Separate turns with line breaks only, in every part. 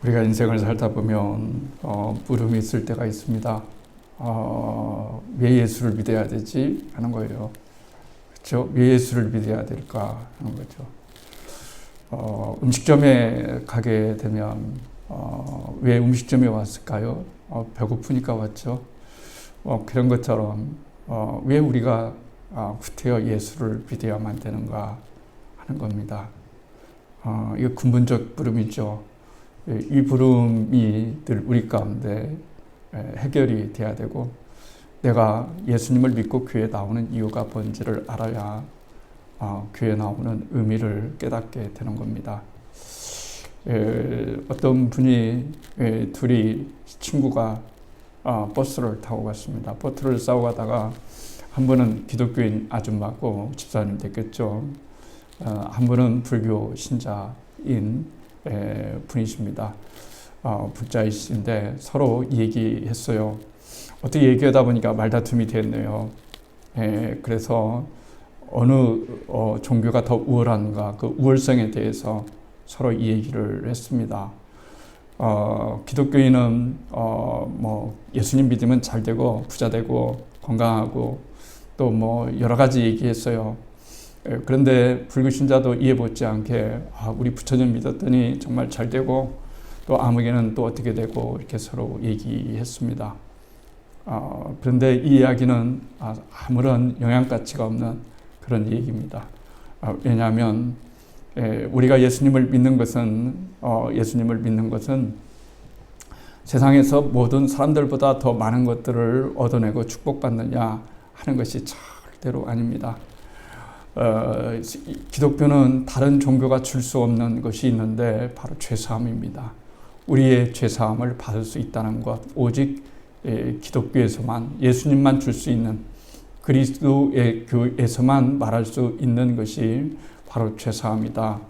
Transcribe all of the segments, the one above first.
우리가 인생을 살다 보면 물음이 있을 때가 있습니다. 왜 예수를 믿어야 되지? 하는 거예요. 그렇죠? 왜 예수를 믿어야 될까? 하는 거죠. 음식점에 가게 되면 왜 음식점에 왔을까요? 배고프니까 왔죠. 그런 것처럼 왜 우리가 후태어 예수를 믿어야만 되는가 하는 겁니다. 이거 근본적 물음이죠. 이 부름이 늘 우리 가운데 해결이 돼야 되고, 내가 예수님을 믿고 교회에 나오는 이유가 뭔지를 알아야 교회에 나오는 의미를 깨닫게 되는 겁니다. 어떤 분이 둘이 친구가 버스를 타고 갔습니다. 버스를 싸고 가다가 한 분은 기독교인 아줌마고 집사님 됐겠죠. 한 분은 불교 신자인 분이십니다. 불자이신데 서로 얘기했어요. 어떻게 얘기하다 보니까 말다툼이 됐네요. 그래서 어느 종교가 더 우월한가, 그 우월성에 대해서 서로 이 얘기를 했습니다. 기독교인은 예수님 믿으면 잘 되고 부자 되고 건강하고 또 여러 가지 얘기했어요. 그런데 불교 신자도 이해 못지 않게 우리 부처님 믿었더니 정말 잘 되고 또 아무개는 또 어떻게 되고 이렇게 서로 얘기했습니다. 그런데 이 이야기는 아무런 영향가치가 없는 그런 얘기입니다. 왜냐하면 우리가 예수님을 믿는 것은 세상에서 모든 사람들보다 더 많은 것들을 얻어내고 축복받느냐 하는 것이 절대로 아닙니다. 기독교는 다른 종교가 줄 수 없는 것이 있는데 바로 죄사함입니다. 우리의 죄사함을 받을 수 있다는 것, 오직 기독교에서만, 예수님만 줄 수 있는, 그리스도의 교에서만 말할 수 있는 것이 바로 죄사함이다.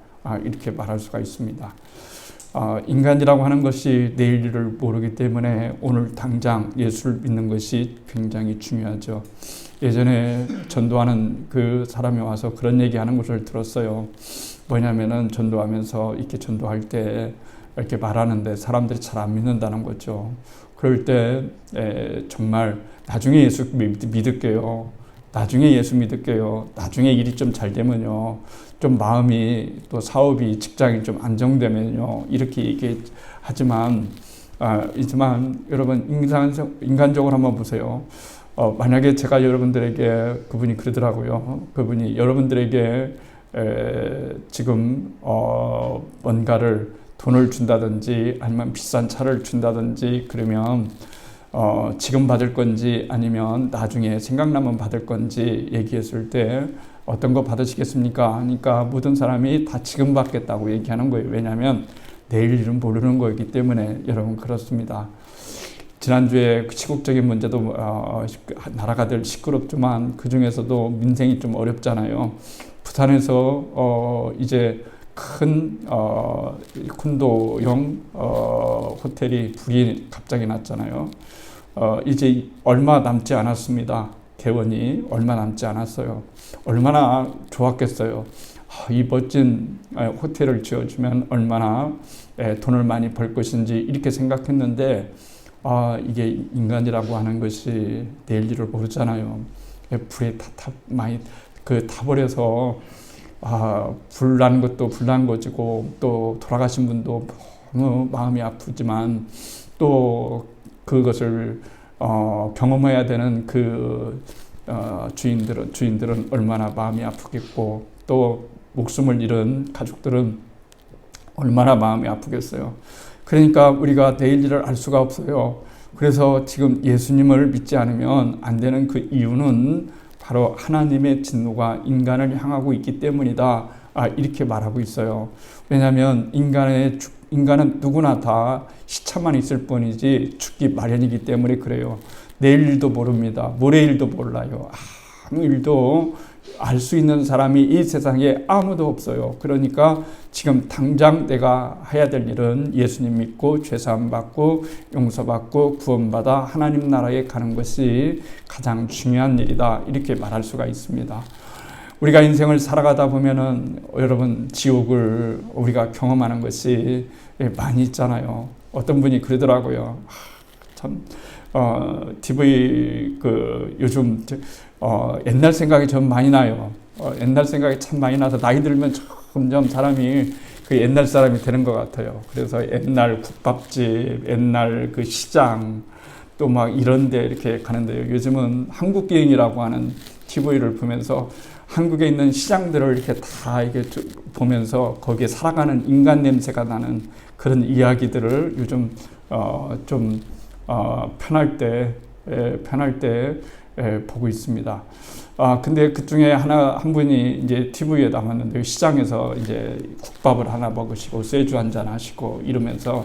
이렇게 말할 수가 있습니다. 인간이라고 하는 것이 내일 일을 모르기 때문에 오늘 당장 예수를 믿는 것이 굉장히 중요하죠. 예전에 전도하는 그 사람이 와서 그런 얘기하는 것을 들었어요. 뭐냐면은 전도하면서 이렇게 전도할 때 이렇게 말하는데 사람들이 잘 안 믿는다는 거죠. 그럴 때 정말 나중에 예수 믿을게요. 나중에 예수 믿을게요. 나중에 일이 좀 잘 되면요. 좀 마음이 또 사업이 직장이 좀 안정되면요. 이렇게 얘기하지만 여러분 인간적으로 한번 보세요. 만약에 제가 여러분들에게 그분이 그러더라고요. 그분이 여러분들에게 지금 뭔가를 돈을 준다든지 아니면 비싼 차를 준다든지 그러면 지금 받을 건지 아니면 나중에 생각나면 받을 건지 얘기했을 때 어떤 거 받으시겠습니까? 하니까 모든 사람이 다 지금 받겠다고 얘기하는 거예요. 왜냐하면 내일 일은 모르는 거이기 때문에. 여러분 그렇습니다. 지난주에 시국적인 문제도 나라가 늘 시끄럽지만 그 중에서도 민생이 좀 어렵잖아요. 부산에서 이제 큰 콘도형 호텔이 불이 갑자기 났잖아요. 이제 얼마 남지 않았습니다. 개원이 얼마 남지 않았어요. 얼마나 좋았겠어요. 이 멋진 호텔을 지어주면 얼마나 돈을 많이 벌 것인지 이렇게 생각했는데 이게 인간이라고 하는 것이 내일 일을 모르잖아요. 불에 많이 타버려서 불 난 것도 불난 거지고 또 돌아가신 분도 너무 마음이 아프지만 또 그것을 경험해야 되는 그 주인들은 얼마나 마음이 아프겠고 또 목숨을 잃은 가족들은 얼마나 마음이 아프겠어요. 그러니까 우리가 내일 일을 알 수가 없어요. 그래서 지금 예수님을 믿지 않으면 안 되는 그 이유는 바로 하나님의 진노가 인간을 향하고 있기 때문이다. 이렇게 말하고 있어요. 왜냐하면 인간은 누구나 다 시차만 있을 뿐이지 죽기 마련이기 때문에 그래요. 내일 일도 모릅니다. 모레 일도 몰라요. 아무 일도 알 수 있는 사람이 이 세상에 아무도 없어요. 그러니까 지금 당장 내가 해야 될 일은 예수님 믿고 죄사함 받고 용서받고 구원받아 하나님 나라에 가는 것이 가장 중요한 일이다. 이렇게 말할 수가 있습니다. 우리가 인생을 살아가다 보면은 여러분 지옥을 우리가 경험하는 것이 많이 있잖아요. 어떤 분이 그러더라고요. 참 TV 요즘 옛날 생각이 좀 많이 나요. 옛날 생각이 참 많이 나서 나이 들면 점점 사람이 그 옛날 사람이 되는 것 같아요. 그래서 옛날 국밥집, 옛날 그 시장 또 막 이런 데 이렇게 가는데요. 요즘은 한국여행이라고 하는 TV를 보면서 한국에 있는 시장들을 이렇게 다 이게 보면서 거기에 살아가는 인간 냄새가 나는 그런 이야기들을 요즘 좀 편할 때 보고 있습니다. 근데 그 중에 한 분이 이제 TV에 나왔는데 시장에서 이제 국밥을 하나 먹으시고 쇠주 한잔 하시고 이러면서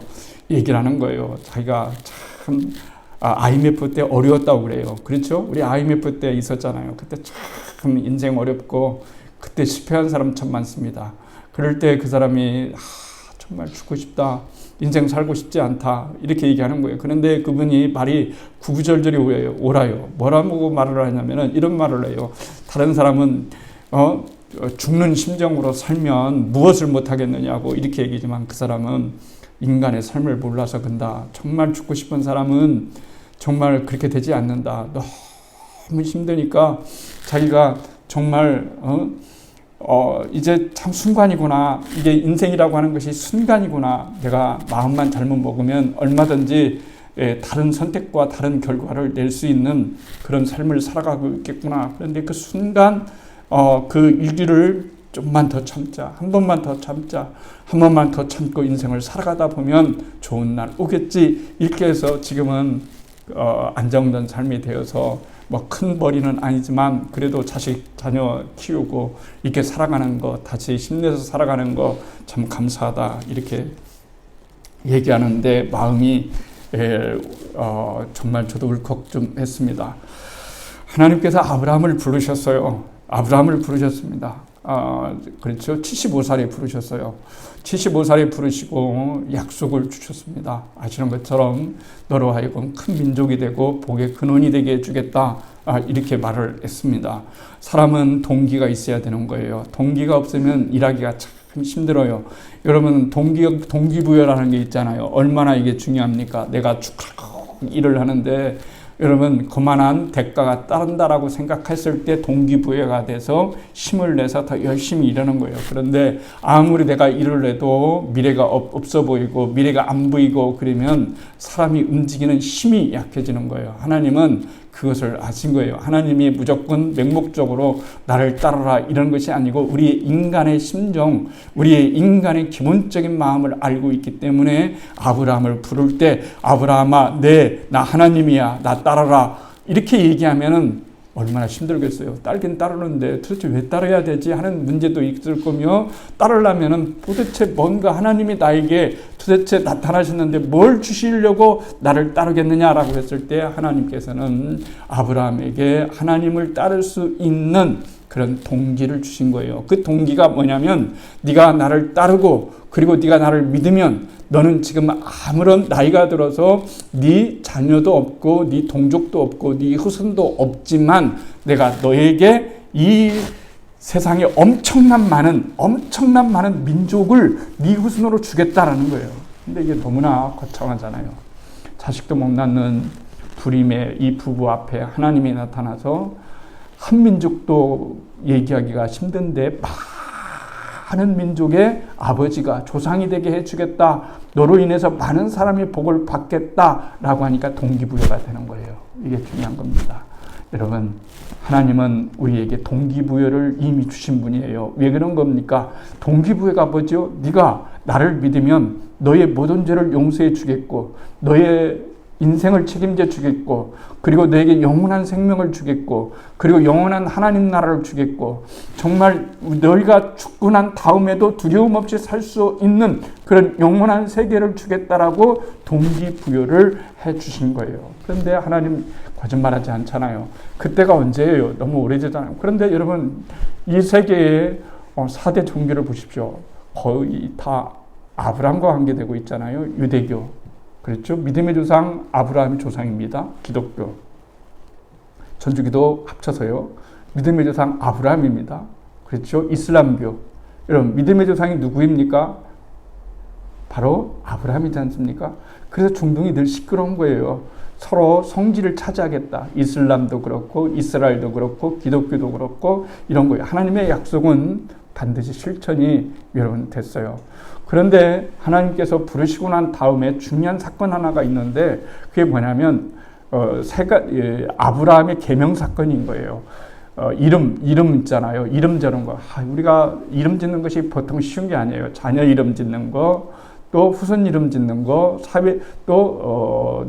얘기를 하는 거예요. 자기가 참 IMF 때 어려웠다고 그래요. 그렇죠? 우리 IMF 때 있었잖아요. 그때 참 인생 어렵고 그때 실패한 사람 참 많습니다. 그럴 때 그 사람이 정말 죽고 싶다. 인생 살고 싶지 않다. 이렇게 얘기하는 거예요. 그런데 그분이 말이 구구절절히 옳아요. 뭐라고 말을 하냐면은 이런 말을 해요. 다른 사람은 죽는 심정으로 살면 무엇을 못하겠느냐고 이렇게 얘기지만 그 사람은 인간의 삶을 몰라서 근다. 정말 죽고 싶은 사람은 정말 그렇게 되지 않는다. 너무 힘드니까 자기가 정말 이제 참 순간이구나. 이게 인생이라고 하는 것이 순간이구나. 내가 마음만 잘못 먹으면 얼마든지 다른 선택과 다른 결과를 낼 수 있는 그런 삶을 살아가고 있겠구나. 그런데 그 순간 그 일기를 좀만 더 참자. 한 번만 더 참자. 한 번만 더 참고 인생을 살아가다 보면 좋은 날 오겠지. 이렇게 해서 지금은 안정된 삶이 되어서 뭐 큰 벌이는 아니지만 그래도 자녀 키우고 이렇게 살아가는 거 다시 힘내서 살아가는 거 참 감사하다 이렇게 얘기하는데 마음이 정말 저도 울컥 좀 했습니다. 하나님께서 아브라함을 부르셨어요. 아브라함을 부르셨습니다. 그렇죠. 75살에 부르셨어요. 75살에 부르시고 약속을 주셨습니다. 아시는 것처럼 너로 하여금 큰 민족이 되고 복의 근원이 되게 해주겠다. 이렇게 말을 했습니다. 사람은 동기가 있어야 되는 거예요. 동기가 없으면 일하기가 참 힘들어요. 여러분 동기부여라는 게 있잖아요. 얼마나 이게 중요합니까? 내가 일을 하는데 여러분 그만한 대가가 따른다라고 생각했을 때 동기부여가 돼서 힘을 내서 더 열심히 일하는 거예요. 그런데 아무리 내가 일을 해도 미래가 없어 보이고 미래가 안 보이고 그러면 사람이 움직이는 힘이 약해지는 거예요. 하나님은 그것을 아신 거예요. 하나님이 무조건 맹목적으로 나를 따르라 이런 것이 아니고 우리의 인간의 심정, 우리의 인간의 기본적인 마음을 알고 있기 때문에 아브라함을 부를 때 아브라함아 나 하나님이야 나 따르라 이렇게 얘기하면은 얼마나 힘들겠어요. 따르긴 따르는데 도대체 왜 따라야 되지 하는 문제도 있을 거며 따르려면은 도대체 뭔가 하나님이 나에게 도대체 나타나셨는데 뭘 주시려고 나를 따르겠느냐라고 했을 때 하나님께서는 아브라함에게 하나님을 따를 수 있는 그런 동기를 주신 거예요. 그 동기가 뭐냐면 네가 나를 따르고 그리고 네가 나를 믿으면 너는 지금 아무런 나이가 들어서 네 자녀도 없고 네 동족도 없고 네 후손도 없지만 내가 너에게 이 세상에 엄청난 많은 민족을 네 후손으로 주겠다라는 거예요. 근데 이게 너무나 거창하잖아요. 자식도 못 낳는 불임의 이 부부 앞에 하나님이 나타나서 한 민족도 얘기하기가 힘든데 많은 민족의 아버지가 조상이 되게 해주겠다. 너로 인해서 많은 사람이 복을 받겠다라고 하니까 동기부여가 되는 거예요. 이게 중요한 겁니다. 여러분, 하나님은 우리에게 동기부여를 이미 주신 분이에요. 왜 그런 겁니까? 동기부여가 뭐죠? 네가 나를 믿으면 너의 모든 죄를 용서해 주겠고 너의 인생을 책임져 주겠고 그리고 너에게 영원한 생명을 주겠고 그리고 영원한 하나님 나라를 주겠고 정말 너희가 죽고 난 다음에도 두려움 없이 살 수 있는 그런 영원한 세계를 주겠다라고 동기부여를 해 주신 거예요. 그런데 하나님 거짓말하지 않잖아요. 그때가 언제예요? 너무 오래되잖아요. 그런데 여러분 이 세계의 4대 종교를 보십시오. 거의 다 아브라함과 관계되고 있잖아요. 유대교. 그렇죠? 믿음의 조상 아브라함이 조상입니다. 기독교. 천주교도 합쳐서요. 믿음의 조상 아브라함입니다. 그렇죠? 이슬람교. 여러분, 믿음의 조상이 누구입니까? 바로 아브라함이지 않습니까? 그래서 중동이 늘 시끄러운 거예요. 서로 성지를 차지하겠다. 이슬람도 그렇고 이스라엘도 그렇고 기독교도 그렇고 이런 거예요. 하나님의 약속은 반드시 실천이 여러분 됐어요. 그런데 하나님께서 부르시고 난 다음에 중요한 사건 하나가 있는데 그게 뭐냐면 아브라함의 계명 사건인 거예요. 이름 있잖아요. 이름 저런 거. 우리가 이름 짓는 것이 보통 쉬운 게 아니에요. 자녀 이름 짓는 거, 또 후손 이름 짓는 거,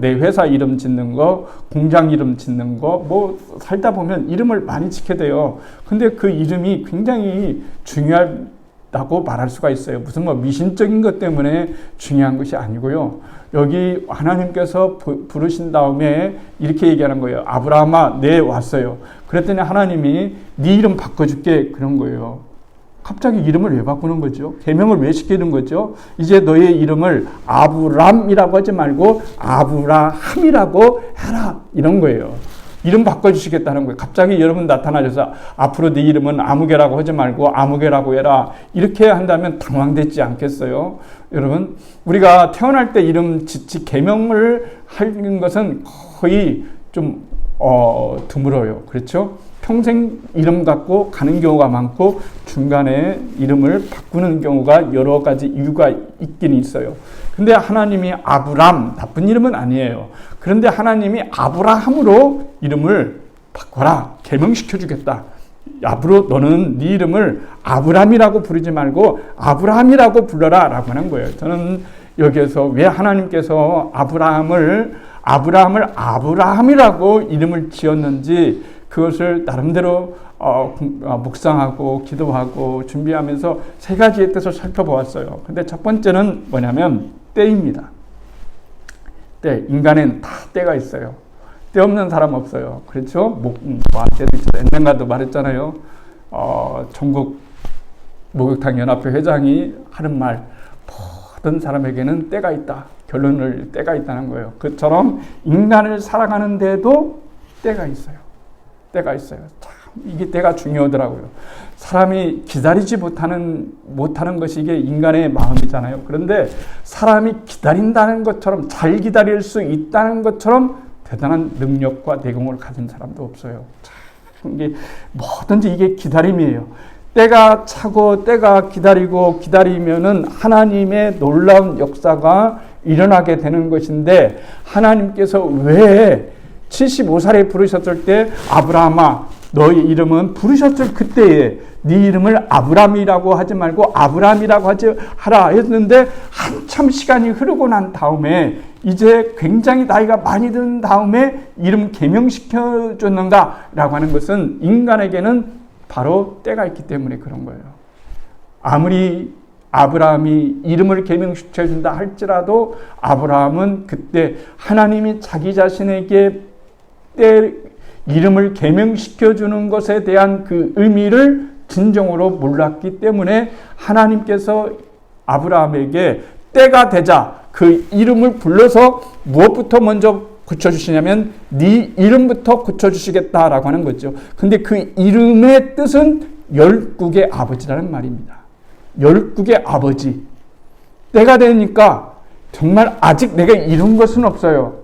내 회사 이름 짓는 거, 공장 이름 짓는 거, 뭐 살다 보면 이름을 많이 짓게 돼요. 근데 그 이름이 굉장히 중요하다고 말할 수가 있어요. 무슨 뭐 미신적인 것 때문에 중요한 것이 아니고요. 여기 하나님께서 부르신 다음에 이렇게 얘기하는 거예요. 아브라함아, 내 왔어요. 그랬더니 하나님이 네 이름 바꿔줄게 그런 거예요. 갑자기 이름을 왜 바꾸는 거죠? 계명을 왜 시키는 거죠? 이제 너의 이름을 아브람이라고 하지 말고 아브라함이라고 해라 이런 거예요. 이름 바꿔주시겠다는 거예요. 갑자기 여러분 나타나셔서 앞으로 네 이름은 아무개라고 하지 말고 아무개라고 해라 이렇게 한다면 당황되지 않겠어요? 여러분, 우리가 태어날 때 이름 짓지 계명을 하는 것은 거의 좀 드물어요. 그렇죠? 평생 이름 갖고 가는 경우가 많고 중간에 이름을 바꾸는 경우가 여러 가지 이유가 있긴 있어요. 근데 하나님이 아브람, 나쁜 이름은 아니에요. 그런데 하나님이 아브라함으로 이름을 바꿔라. 계명시켜 주겠다. 앞으로 너는 네 이름을 아브람이라고 부르지 말고 아브라함이라고 불러라 라고 하는 거예요. 저는 여기에서 왜 하나님께서 아브라함을 아브라함이라고 이름을 지었는지 그것을 나름대로 묵상하고 기도하고 준비하면서 세 가지의 뜻을 살펴보았어요. 근데 첫 번째는 뭐냐면 때입니다. 때. 인간엔 다 때가 있어요. 때 없는 사람 없어요. 그렇죠? 때도 있어요. 옛날가도 말했잖아요. 전국 목욕탕 연합회 회장이 하는 말, 모든 사람에게는 때가 있다. 결론을 때가 있다는 거예요. 그처럼 인간을 살아가는데도 때가 있어요. 때가 있어요. 참 이게 때가 중요하더라고요. 사람이 기다리지 못하는 것이 이게 인간의 마음이잖아요. 그런데 사람이 기다린다는 것처럼 잘 기다릴 수 있다는 것처럼 대단한 능력과 내공을 가진 사람도 없어요. 참 이게 뭐든지 이게 기다림이에요. 때가 차고 때가 기다리면은 하나님의 놀라운 역사가 일어나게 되는 것인데 하나님께서 왜 75살에 부르셨을 때 아브라함아 너의 이름은 부르셨을 그때에 네 이름을 아브람이라고 하지 말고 아브람이라고 하라 했는데 한참 시간이 흐르고 난 다음에 이제 굉장히 나이가 많이 든 다음에 이름 계명시켜 줬는가라고 하는 것은 인간에게는 바로 때가 있기 때문에 그런 거예요. 아무리 아브라함이 이름을 계명시켜 준다 할지라도 아브라함은 그때 하나님이 자기 자신에게 이름을 계명시켜 주는 것에 대한 그 의미를 진정으로 몰랐기 때문에 하나님께서 아브라함에게 때가 되자 그 이름을 불러서 무엇부터 먼저 고쳐주시냐면 네 이름부터 고쳐주시겠다라고 하는 거죠. 근데 그 이름의 뜻은 열국의 아버지라는 말입니다. 열국의 아버지. 때가 되니까 정말 아직 내가 이룬 것은 없어요.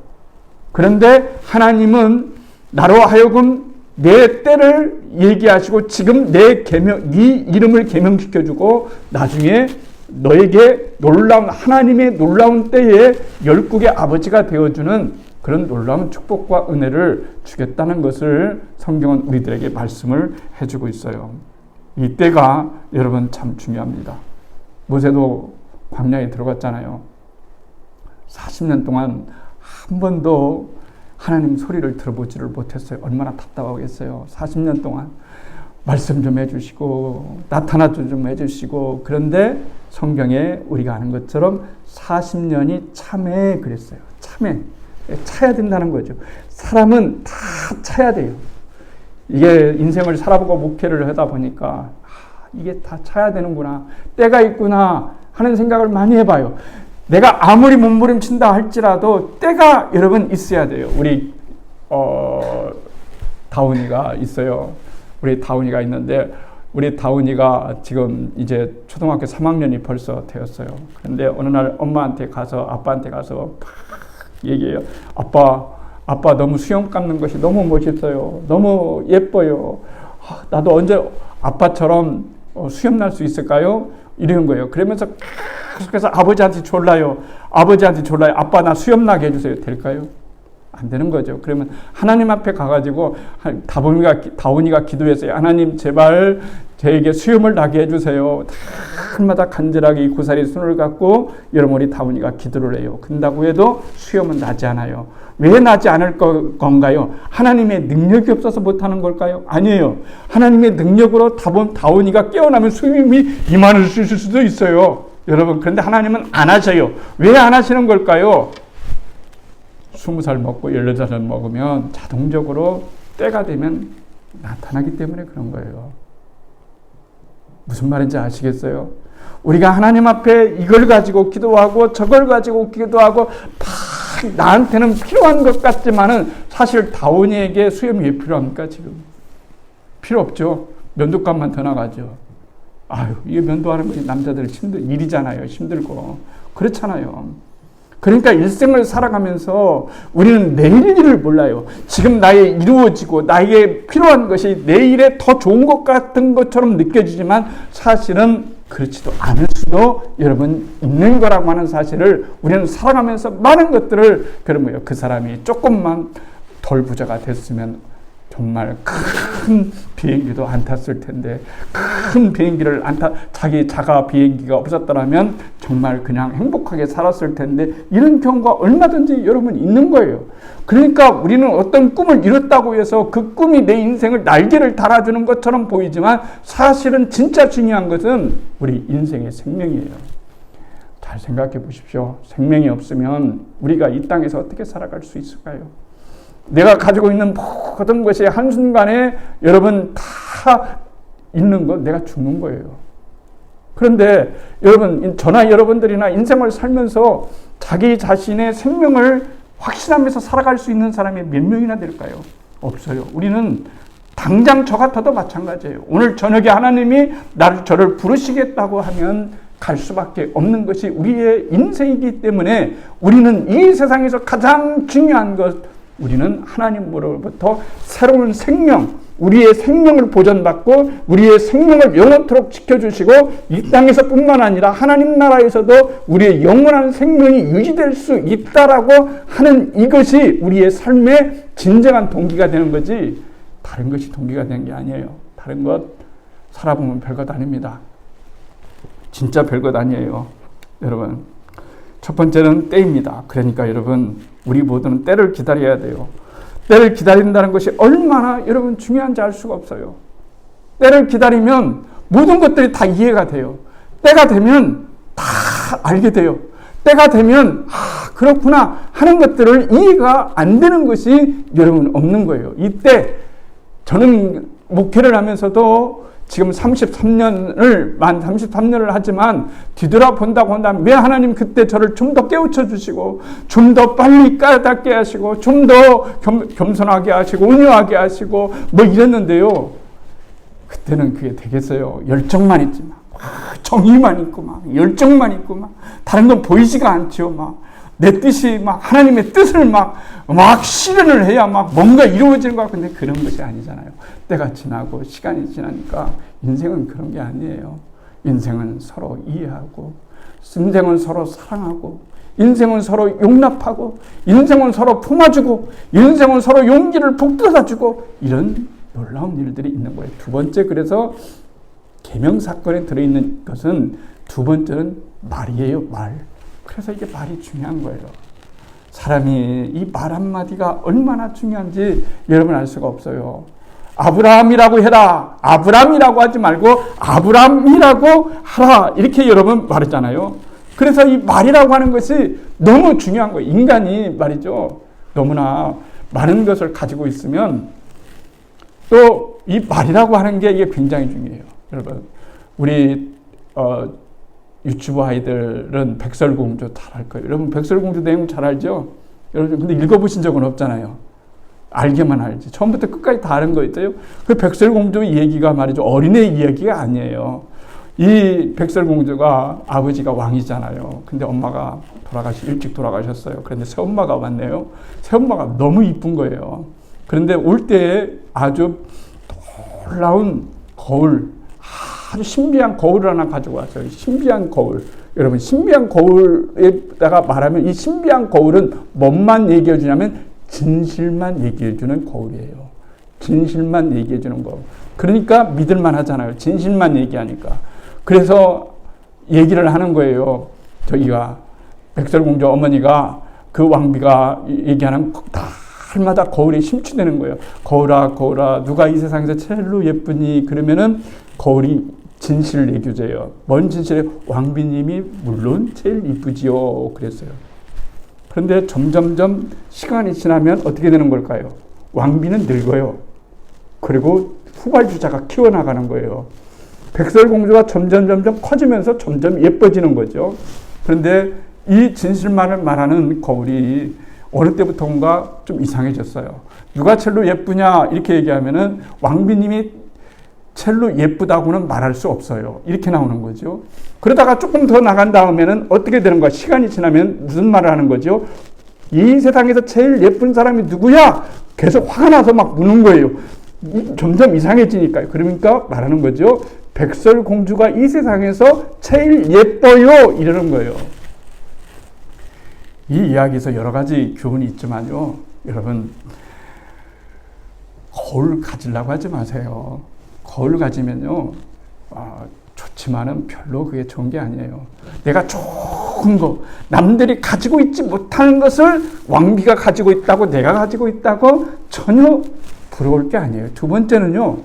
그런데 하나님은 나로 하여금 내 때를 얘기하시고 지금 네 이름을 계명시켜주고 나중에 너에게 하나님의 놀라운 때에 열국의 아버지가 되어주는 그런 놀라운 축복과 은혜를 주겠다는 것을 성경은 우리들에게 말씀을 해주고 있어요. 이 때가 여러분 참 중요합니다. 모세도 광야에 들어갔잖아요. 40년 동안 한 번도 하나님 소리를 들어보지를 못했어요. 얼마나 답답하겠어요. 40년 동안 말씀 좀 해주시고 나타나 좀 해주시고 그런데 성경에 우리가 아는 것처럼 40년이 참해 그랬어요. 차야 된다는 거죠. 사람은 다 차야 돼요. 이게 인생을 살아보고 목회를 하다 보니까 이게 다 차야 되는구나. 때가 있구나 하는 생각을 많이 해봐요. 내가 아무리 몸부림친다 할지라도 때가 여러분 있어야 돼요. 우리 다운이가 있어요. 우리 다운이가 있는데 우리 다운이가 지금 이제 초등학교 3학년이 벌써 되었어요. 그런데 어느 날 엄마한테 가서 아빠한테 가서 막 얘기해요. 아빠 너무 수영 감는 것이 너무 멋있어요. 너무 예뻐요. 나도 언제 아빠처럼 수염 날 수 있을까요? 이러는 거예요. 그러면서 계속해서 아버지한테 졸라요. 아빠 나 수염 나게 해주세요. 될까요? 안 되는 거죠. 그러면 하나님 앞에 가가지고 다운이가 기도했어요. 하나님 제발 저에게 수염을 나게 해주세요. 날마다 간절하게 이 고사리 손을 갖고 여러분 우리 다운이가 기도를 해요. 근다고 해도 수염은 나지 않아요. 왜 나지 않을 건가요? 하나님의 능력이 없어서 못하는 걸까요? 아니에요. 하나님의 능력으로 다운이가 깨어나면 수염이 이만할 수 있을 수도 있어요. 여러분 그런데 하나님은 안 하셔요. 왜 안 하시는 걸까요? 20살 먹고 18살 먹으면 자동적으로 때가 되면 나타나기 때문에 그런 거예요. 무슨 말인지 아시겠어요? 우리가 하나님 앞에 이걸 가지고 기도하고 저걸 가지고 기도하고 나한테는 필요한 것 같지만은 사실 다운이에게 수염이 왜 필요합니까 지금? 필요 없죠. 면도값만 더 나가죠. 아유 이게 면도하는 것이 남자들 일이잖아요. 힘들고 그렇잖아요. 그러니까 일생을 살아가면서 우리는 내일 일을 몰라요. 지금 나의 이루어지고 나에게 필요한 것이 내일에 더 좋은 것 같은 것처럼 느껴지지만 사실은 그렇지도 않을 수도 여러분 있는 거라고 하는 사실을 우리는 살아가면서 많은 것들을 그러면 그 사람이 조금만 덜 부자가 됐으면 정말 큰 비행기도 안 탔을 텐데 큰 비행기를 자기 자가 비행기가 없었더라면 정말 그냥 행복하게 살았을 텐데 이런 경우가 얼마든지 여러분 있는 거예요. 그러니까 우리는 어떤 꿈을 이뤘다고 해서 그 꿈이 내 인생을 날개를 달아주는 것처럼 보이지만 사실은 진짜 중요한 것은 우리 인생의 생명이에요. 잘 생각해 보십시오. 생명이 없으면 우리가 이 땅에서 어떻게 살아갈 수 있을까요? 내가 가지고 있는 모든 것이 한순간에 여러분 다 있는 것, 내가 죽는 거예요. 그런데 여러분, 저나 여러분들이나 인생을 살면서 자기 자신의 생명을 확신하면서 살아갈 수 있는 사람이 몇 명이나 될까요? 없어요. 우리는 당장 저 같아도 마찬가지예요. 오늘 저녁에 하나님이 저를 부르시겠다고 하면 갈 수밖에 없는 것이 우리의 인생이기 때문에 우리는 이 세상에서 가장 중요한 것, 우리는 하나님으로부터 새로운 생명, 우리의 생명을 보존받고 우리의 생명을 영원토록 지켜주시고 이 땅에서 뿐만 아니라 하나님 나라에서도 우리의 영원한 생명이 유지될 수 있다라고 하는 이것이 우리의 삶의 진정한 동기가 되는 거지 다른 것이 동기가 되는 게 아니에요. 다른 것 살아보면 별것 아닙니다. 진짜 별것 아니에요. 여러분, 첫 번째는 때입니다. 그러니까 여러분 우리 모두는 때를 기다려야 돼요. 때를 기다린다는 것이 얼마나 여러분 중요한지 알 수가 없어요. 때를 기다리면 모든 것들이 다 이해가 돼요. 때가 되면 다 알게 돼요. 때가 되면 그렇구나 하는 것들을 이해가 안 되는 것이 여러분 없는 거예요. 이때 저는 목회를 하면서도 지금 만 33년을 하지만 뒤돌아본다고 한다면 왜 하나님 그때 저를 좀 더 깨우쳐 주시고 좀 더 빨리 깨닫게 하시고 좀 더 겸손하게 하시고 온유하게 하시고 뭐 이랬는데요. 그때는 그게 되겠어요. 열정만 있지 막 정의만 있고 막 열정만 있고 막 다른 건 보이지가 않죠. 막 내 뜻이 막 하나님의 뜻을 막 실현을 해야 막 뭔가 이루어지는 것 같은데 그런 것이 아니잖아요. 때가 지나고 시간이 지나니까 인생은 그런 게 아니에요. 인생은 서로 이해하고 인생은 서로 사랑하고 인생은 서로 용납하고 인생은 서로 품어주고 인생은 서로 용기를 북돋아주고 이런 놀라운 일들이 있는 거예요. 두 번째, 그래서 계명 사건에 들어있는 것은 두 번째는 말이에요. 말. 그래서 이게 말이 중요한 거예요. 사람이 이 말 한마디가 얼마나 중요한지 여러분 알 수가 없어요. 아브라함이라고 해라. 아브라함이라고 하지 말고 아브라함이라고 하라. 이렇게 여러분 말했잖아요. 그래서 이 말이라고 하는 것이 너무 중요한 거예요. 인간이 말이죠. 너무나 많은 것을 가지고 있으면 또 이 말이라고 하는 게 이게 굉장히 중요해요. 여러분, 우리 유치부 아이들은 백설공주 잘 알 거예요. 여러분 백설공주 내용 잘 알죠? 여러분 근데 읽어보신 적은 없잖아요. 알게만 알지. 처음부터 끝까지 다 아는 거 있어요. 그 백설공주 얘기가 말이죠. 어린애 이야기가 아니에요. 이 백설공주가 아버지가 왕이잖아요. 근데 엄마가 일찍 돌아가셨어요. 그런데 새엄마가 왔네요. 새엄마가 너무 이쁜 거예요. 그런데 올 때 아주 놀라운 거울, 아주 신비한 거울을 하나 가지고 왔어요. 신비한 거울. 여러분, 신비한 거울에다가 말하면 이 신비한 거울은 뭔만 얘기해 주냐면 진실만 얘기해 주는 거울이에요. 진실만 얘기해 주는 거울. 그러니까 믿을만 하잖아요. 진실만 얘기하니까. 그래서 얘기를 하는 거예요. 저기가 백설공주 어머니가 그 왕비가 얘기하는 달마다 거울에 심취되는 거예요. 거울아, 거울아, 누가 이 세상에서 제일로 예쁘니? 그러면은 거울이 진실을 얘기해줘요. 뭔 진실이에요? 왕비님이 물론 제일 이쁘지요. 그랬어요. 그런데 점점점 시간이 지나면 어떻게 되는 걸까요? 왕비는 늙어요. 그리고 후발주자가 키워나가는 거예요. 백설공주가 점점 커지면서 점점 예뻐지는 거죠. 그런데 이 진실만을 말하는 거울이 어느 때부터인가 좀 이상해졌어요. 누가 첼로 예쁘냐 이렇게 얘기하면은 왕비님이 첼로 예쁘다고는 말할 수 없어요. 이렇게 나오는 거죠. 그러다가 조금 더 나간 다음에는 어떻게 되는 거야? 시간이 지나면 무슨 말을 하는 거죠? 이 세상에서 제일 예쁜 사람이 누구야? 계속 화가 나서 막 우는 거예요. 점점 이상해지니까요. 그러니까 말하는 거죠. 백설공주가 이 세상에서 제일 예뻐요. 이러는 거예요. 이 이야기에서 여러 가지 교훈이 있지만요. 여러분, 거울 가지려고 하지 마세요. 거울 가지면요. 좋지만은 별로 그게 좋은 게 아니에요. 내가 좋은 거, 남들이 가지고 있지 못하는 것을 왕비가 가지고 있다고, 내가 가지고 있다고 전혀 부러울 게 아니에요. 두 번째는요.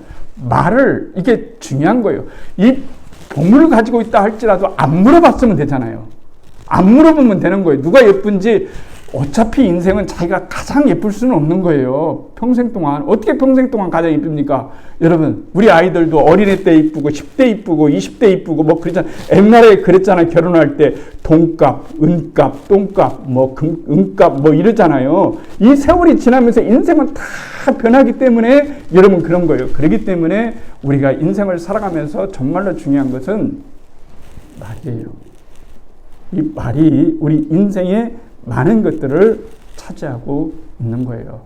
이게 중요한 거예요. 이 보물을 가지고 있다 할지라도 안 물어봤으면 되잖아요. 안 물어보면 되는 거예요. 누가 예쁜지. 어차피 인생은 자기가 가장 예쁠 수는 없는 거예요. 평생 동안. 어떻게 평생 동안 가장 예쁩니까? 여러분, 우리 아이들도 어린애 때 이쁘고 10대 이쁘고 20대 이쁘고 뭐 그랬잖아요. 옛날에 그랬잖아요. 결혼할 때 돈값, 은값, 똥값, 뭐 은값 뭐 이러잖아요. 이 세월이 지나면서 인생은 다 변하기 때문에 여러분 그런 거예요. 그렇기 때문에 우리가 인생을 살아가면서 정말로 중요한 것은 말이에요. 이 말이 우리 인생의 많은 것들을 차지하고 있는 거예요.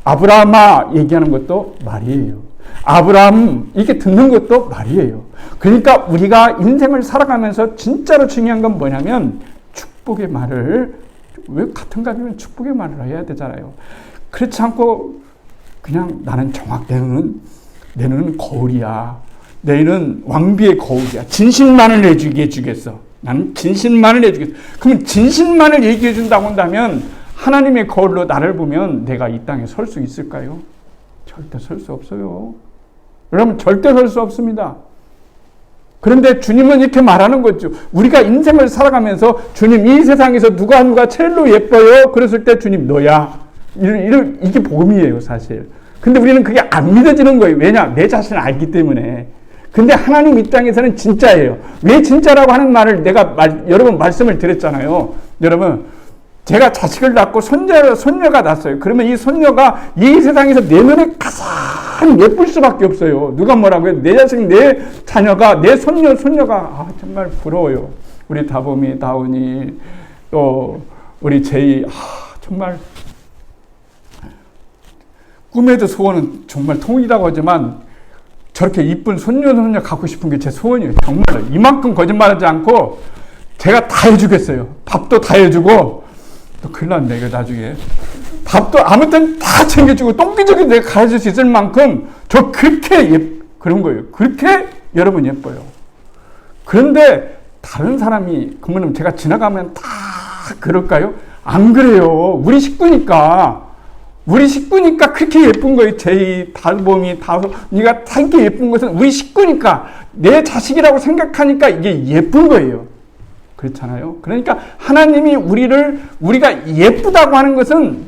아브라함아 얘기하는 것도 말이에요. 아브라함 이렇게 듣는 것도 말이에요. 그러니까 우리가 인생을 살아가면서 진짜로 중요한 건 뭐냐면 축복의 말을, 왜 같은 가족이면 축복의 말을 해야 되잖아요. 그렇지 않고 그냥 나는 내 눈은 거울이야. 내 눈은 왕비의 거울이야. 진실만을 내주게 해주겠어. 나는 진실만을 해주겠어. 그러면 진실만을 얘기해 준다고 한다면 하나님의 거울로 나를 보면 내가 이 땅에 설 수 있을까요? 절대 설 수 없어요. 여러분, 절대 설 수 없습니다. 그런데 주님은 이렇게 말하는 거죠. 우리가 인생을 살아가면서 주님, 이 세상에서 누가 제일로 예뻐요? 그랬을 때 주님 너야. 이게 복음이에요, 사실. 근데 우리는 그게 안 믿어지는 거예요. 왜냐? 내 자신을 알기 때문에. 근데 하나님 입장에서는 진짜예요. 왜 진짜라고 하는 말을 여러 번 말씀을 드렸잖아요. 여러분, 제가 자식을 낳고 손녀가 났어요. 그러면 이 손녀가 이 세상에서 내 눈에 가장 예쁠 수밖에 없어요. 누가 뭐라고 해도 내 자식, 내 자녀가, 내 손녀가 정말 부러워요. 우리 다솜이, 다운이, 또 우리 제이, 정말 꿈에도 소원은 정말 통이라고 하지만 저렇게 이쁜 손녀 갖고 싶은 게 제 소원이에요. 정말로. 이만큼 거짓말하지 않고 제가 다 해주겠어요. 밥도 다 해주고, 또 큰일 났네, 이거 나중에. 밥도 아무튼 다 챙겨주고, 똥기저귀 내가 가르칠 수 있을 만큼 저 그렇게 그런 거예요. 그렇게 여러분 예뻐요. 그런데 다른 사람이, 그러면 제가 지나가면 다 그럴까요? 안 그래요. 우리 식구니까 그렇게 예쁜 거예요. 제이, 다솜이, 다솜이가 다 이렇게 예쁜 것은 우리 식구니까, 내 자식이라고 생각하니까 이게 예쁜 거예요. 그렇잖아요. 그러니까 하나님이 우리가 예쁘다고 하는 것은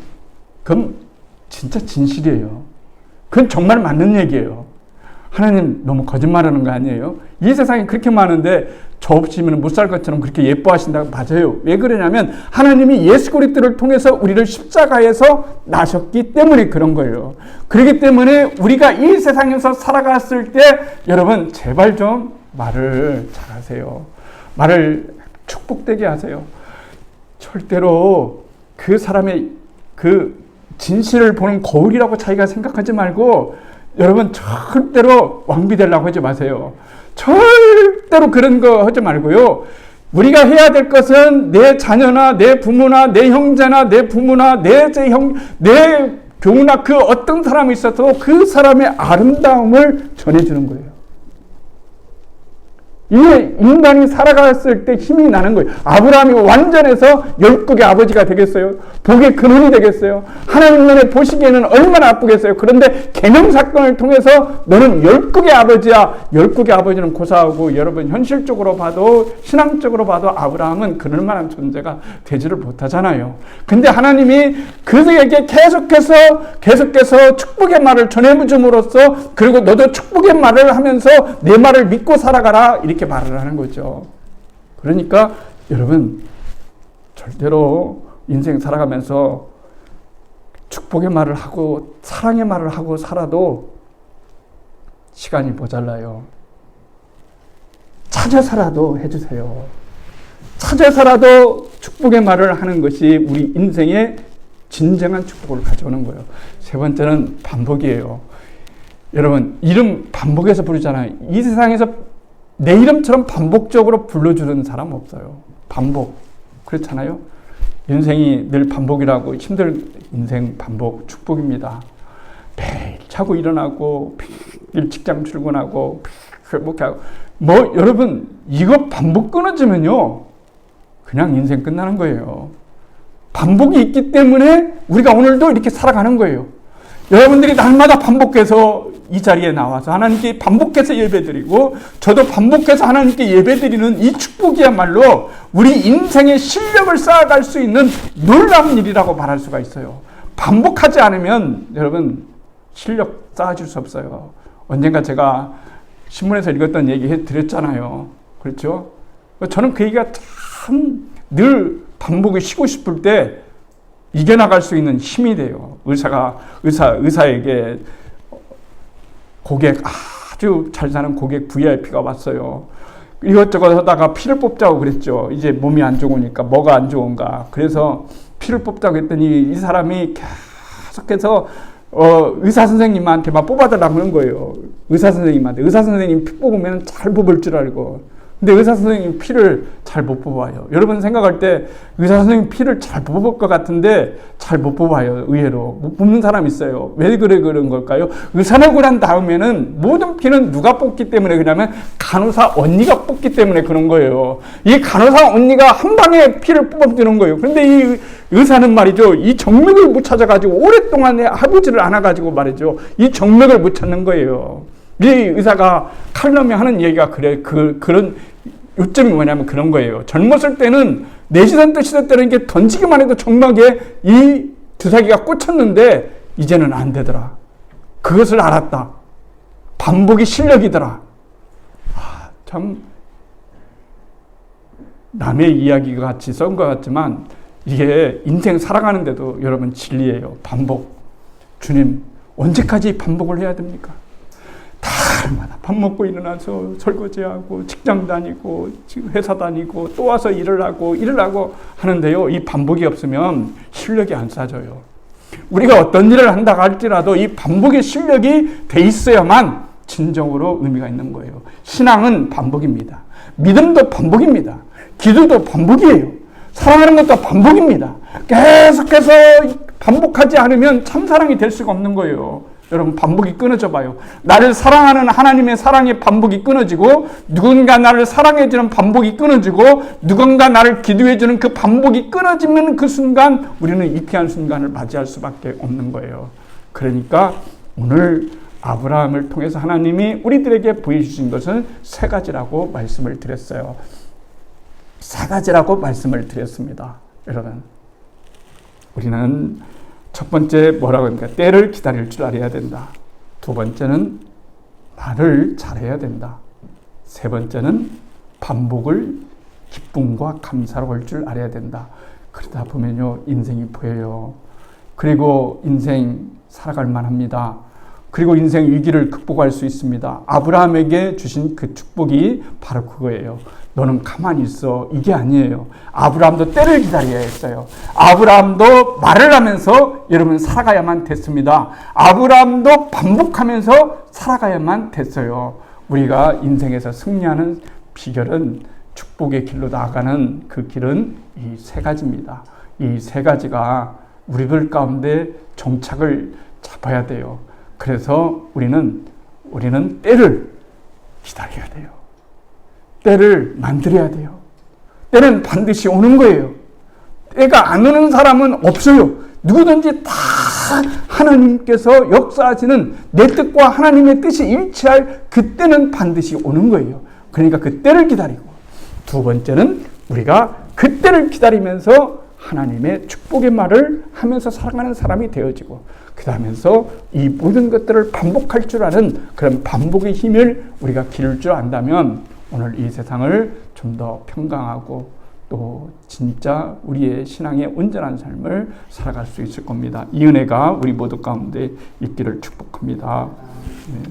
그건 진짜 진실이에요. 그건 정말 맞는 얘기예요. 하나님 너무 거짓말하는 거 아니에요? 이 세상에 그렇게 많은데 저 없이면 못 살 것처럼 그렇게 예뻐하신다고. 맞아요. 왜 그러냐면 하나님이 예수 그리스도를 통해서 우리를 십자가에서 나셨기 때문에 그런 거예요. 그렇기 때문에 우리가 이 세상에서 살아갔을 때 여러분 제발 좀 말을 잘하세요. 말을 축복되게 하세요. 절대로 그 사람의 그 진실을 보는 거울이라고 자기가 생각하지 말고 여러분 절대로 왕비되려고 하지 마세요. 절대로 그런 거 하지 말고요. 우리가 해야 될 것은 내 자녀나 내 부모나 내 형제나 내 부모나 내 교우나 그 어떤 사람이 있어도 그 사람의 아름다움을 전해주는 거예요. 이게 인간이 살아갔을 때 힘이 나는 거예요. 아브라함이 완전해서 열국의 아버지가 되겠어요? 복의 근원이 되겠어요? 하나님 눈에 보시기에는 얼마나 아프겠어요? 그런데 계명 사건을 통해서 너는 열국의 아버지야. 열국의 아버지는 고사하고 여러분 현실적으로 봐도 신앙적으로 봐도 아브라함은 그럴 만한 존재가 되지를 못하잖아요. 근데 하나님이 그에게 계속해서 축복의 말을 전해줌으로써 그리고 너도 축복의 말을 하면서 내 말을 믿고 살아가라 이렇게 말을 하는 거죠. 그러니까 여러분 절대로 인생 살아가면서 축복의 말을 하고 사랑의 말을 하고 살아도 시간이 모자라요. 찾아서라도 해주세요. 찾아서라도 축복의 말을 하는 것이 우리 인생의 진정한 축복을 가져오는 거예요. 세 번째는 반복이에요. 여러분 이름 반복해서 부르잖아요. 이 세상에서 내 이름처럼 반복적으로 불러주는 사람 없어요. 반복. 그렇잖아요. 인생이 늘 반복이라고 힘들 인생 반복 축복입니다. 매일 자고 일어나고 매일 직장 출근하고 회복하고 여러분 이거 반복 끊어지면요 그냥 인생 끝나는 거예요. 반복이 있기 때문에 우리가 오늘도 이렇게 살아가는 거예요. 여러분들이 날마다 반복해서 이 자리에 나와서 하나님께 반복해서 예배드리고 저도 반복해서 하나님께 예배드리는 이 축복이야말로 우리 인생의 실력을 쌓아갈 수 있는 놀라운 일이라고 말할 수가 있어요. 반복하지 않으면 여러분 실력 쌓아줄 수 없어요. 언젠가 제가 신문에서 읽었던 얘기 해드렸잖아요. 그렇죠? 저는 그 얘기가 참 늘 반복이 쉬고 싶을 때 이겨나갈 수 있는 힘이 돼요. 의사에게 고객, 아주 잘 사는 고객 VIP가 왔어요. 이것저것 하다가 피를 뽑자고 그랬죠. 이제 몸이 안 좋으니까 뭐가 안 좋은가. 그래서 피를 뽑자고 했더니 이 사람이 계속해서 의사 선생님한테 막 뽑아달라고 하는 거예요. 의사 선생님 피 뽑으면 잘 뽑을 줄 알고. 근데 의사 선생님 피를 잘 못 뽑아요. 여러분 생각할 때 의사 선생님 피를 잘 뽑을 것 같은데 잘 못 뽑아요. 의외로 못 뽑는 사람 있어요. 왜 그런 걸까요? 의사라고 난 다음에는 모든 피는 누가 뽑기 때문에 그러냐면 간호사 언니가 뽑기 때문에 그런 거예요. 이 간호사 언니가 한 방에 피를 뽑아주는 거예요. 그런데 이 의사는 말이죠. 이 정맥을 못 찾아가지고 오랫동안 아버지를 안아가지고 말이죠. 이 정맥을 못 찾는 거예요. 이 의사가 칼럼에 하는 얘기가 그런 요점이 뭐냐면 그런 거예요. 젊었을 때는 내시던 뜻이던 때는 이게 던지기만 해도 정막에 이 주사기가 꽂혔는데 이제는 안 되더라. 그것을 알았다. 반복이 실력이더라. 참 남의 이야기 같이 쓴 것 같지만 이게 인생 살아가는데도 여러분 진리예요. 반복. 주님 언제까지 반복을 해야 됩니까? 달마다 밥 먹고 일어나서 설거지하고 직장 다니고 회사 다니고 또 와서 일을 하고 하는데요. 이 반복이 없으면 실력이 안 쌓여요. 우리가 어떤 일을 한다 할지라도 이 반복의 실력이 돼 있어야만 진정으로 의미가 있는 거예요. 신앙은 반복입니다. 믿음도 반복입니다. 기도도 반복이에요. 사랑하는 것도 반복입니다. 계속해서 반복하지 않으면 참사랑이 될 수가 없는 거예요. 여러분 반복이 끊어져 봐요. 나를 사랑하는 하나님의 사랑의 반복이 끊어지고 누군가 나를 사랑해주는 반복이 끊어지고 누군가 나를 기도해주는 그 반복이 끊어지면 그 순간 우리는 이피한 순간을 맞이할 수밖에 없는 거예요. 그러니까 오늘 아브라함을 통해서 하나님이 우리들에게 보여주신 것은 세 가지라고 말씀을 드렸어요. 세 가지라고 말씀을 드렸습니다. 여러분 우리는 첫 번째 뭐라고 합니까? 때를 기다릴 줄 알아야 된다. 두 번째는 말을 잘해야 된다. 세 번째는 반복을 기쁨과 감사로 할 줄 알아야 된다. 그러다 보면요, 인생이 보여요. 그리고 인생 살아갈 만합니다. 그리고 인생 위기를 극복할 수 있습니다. 아브라함에게 주신 그 축복이 바로 그거예요. 너는 가만히 있어. 이게 아니에요. 아브라함도 때를 기다려야 했어요. 아브라함도 말을 하면서 여러분 살아가야만 됐습니다. 아브라함도 반복하면서 살아가야만 됐어요. 우리가 인생에서 승리하는 비결은 축복의 길로 나아가는 그 길은 이 세 가지입니다. 이 세 가지가 우리들 가운데 정착을 잡아야 돼요. 그래서 우리는 때를 기다려야 돼요. 때를 만들어야 돼요. 때는 반드시 오는 거예요. 때가 안 오는 사람은 없어요. 누구든지 다 하나님께서 역사하시는 내 뜻과 하나님의 뜻이 일치할 그 때는 반드시 오는 거예요. 그러니까 그 때를 기다리고, 두 번째는 우리가 그 때를 기다리면서 하나님의 축복의 말을 하면서 살아가는 사람이 되어지고, 그 다음에서 이 모든 것들을 반복할 줄 아는 그런 반복의 힘을 우리가 기를 줄 안다면 오늘 이 세상을 좀 더 평강하고 또 진짜 우리의 신앙의 온전한 삶을 살아갈 수 있을 겁니다. 이 은혜가 우리 모두 가운데 있기를 축복합니다. 네.